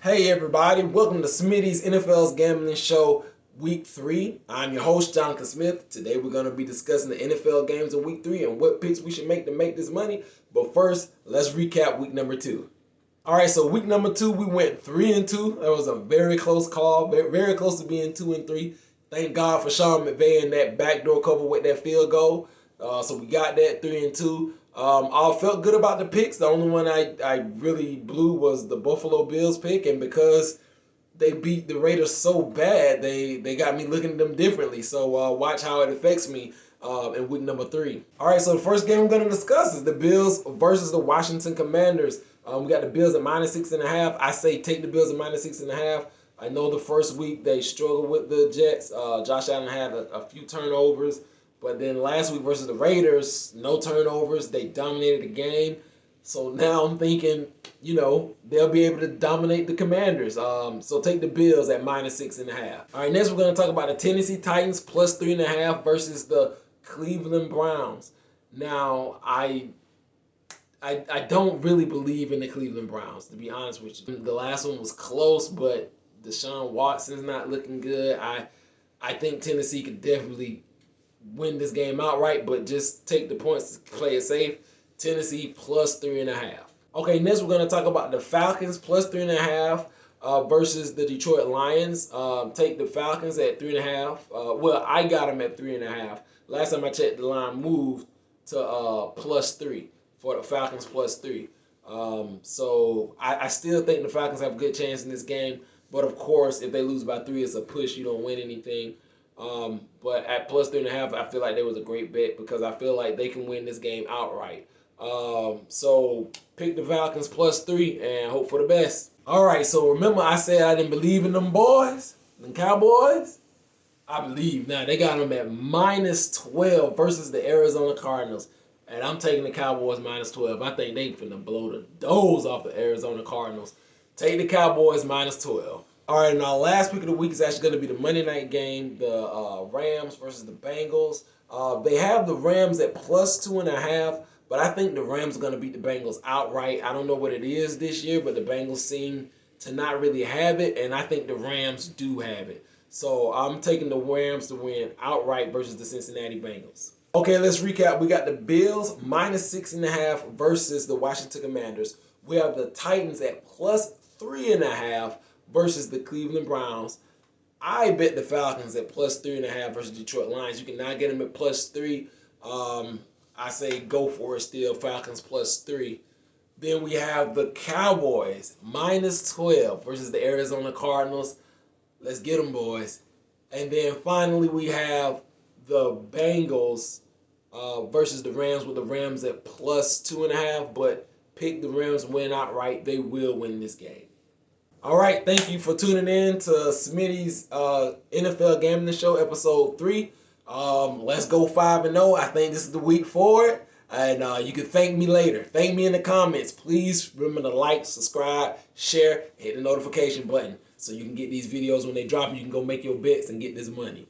Hey everybody, welcome to Smitty's NFL's Gambling Show Week 3. I'm your host, Jonathan Smith. Today we're going to be discussing the NFL games of Week 3 and what picks we should make to make this money. But first, let's recap week number 2. Alright, so week number 2, we went 3-2. That was a very close call, very close to being 2-3. Thank God for Sean McVay and that backdoor cover with that field goal. So we got that 3-2. I felt good about the picks. The only one I really blew was the Buffalo Bills pick, and because they beat the Raiders so bad, they got me looking at them differently. So watch how it affects me in week number 3. All right, so the first game we're going to discuss is the Bills versus the Washington Commanders. We got the Bills at -6.5. I say take the Bills at -6.5. I know the first week they struggled with the Jets. Josh Allen had a few turnovers. But then last week versus the Raiders, no turnovers. They dominated the game. So now I'm thinking, they'll be able to dominate the Commanders. So take the Bills at -6.5. All right, next we're going to talk about the Tennessee Titans +3.5 versus the Cleveland Browns. Now, I don't really believe in the Cleveland Browns, to be honest with you. The last one was close, but Deshaun Watson's not looking good. I think Tennessee could definitely win this game outright, but just take the points to play it safe. Tennessee +3.5. Okay, next we're going to talk about the Falcons +3.5 versus the Detroit Lions. Take the Falcons at 3.5. Well, I got them at 3.5. Last time I checked, the line moved to +3 for the Falcons +3. So I still think the Falcons have a good chance in this game. But of course, if they lose by 3, it's a push. You don't win anything. But at +3.5, I feel like there was a great bet because I feel like they can win this game outright. So pick the Falcons +3 and hope for the best. All right, so remember I said I didn't believe in them boys, them Cowboys? I believe now. They got them at -12 versus the Arizona Cardinals. And I'm taking the Cowboys -12. I think they finna blow the doors off the Arizona Cardinals. Take the Cowboys -12. All right, and our last pick of the week is actually going to be the Monday night game, the Rams versus the Bengals. They have the Rams at +2.5, but I think the Rams are going to beat the Bengals outright. I don't know what it is this year, but the Bengals seem to not really have it, and I think the Rams do have it. So I'm taking the Rams to win outright versus the Cincinnati Bengals. Okay, let's recap. We got the Bills -6.5 versus the Washington Commanders. We have the Titans at +3.5 versus the Cleveland Browns. I bet the Falcons at +3.5 versus Detroit Lions. You cannot get them at +3. I say go for it still. Falcons +3. Then we have the Cowboys -12 versus the Arizona Cardinals. Let's get them, boys. And then finally we have the Bengals versus the Rams with the Rams at +2.5. But pick the Rams win outright. They will win this game. All right, thank you for tuning in to Smitty's NFL Gambling Show, episode 3. Let's go 5-0. I think this is the week for it. And you can thank me later. Thank me in the comments. Please remember to like, subscribe, share, hit the notification button so you can get these videos when they drop. You can go make your bets and get this money.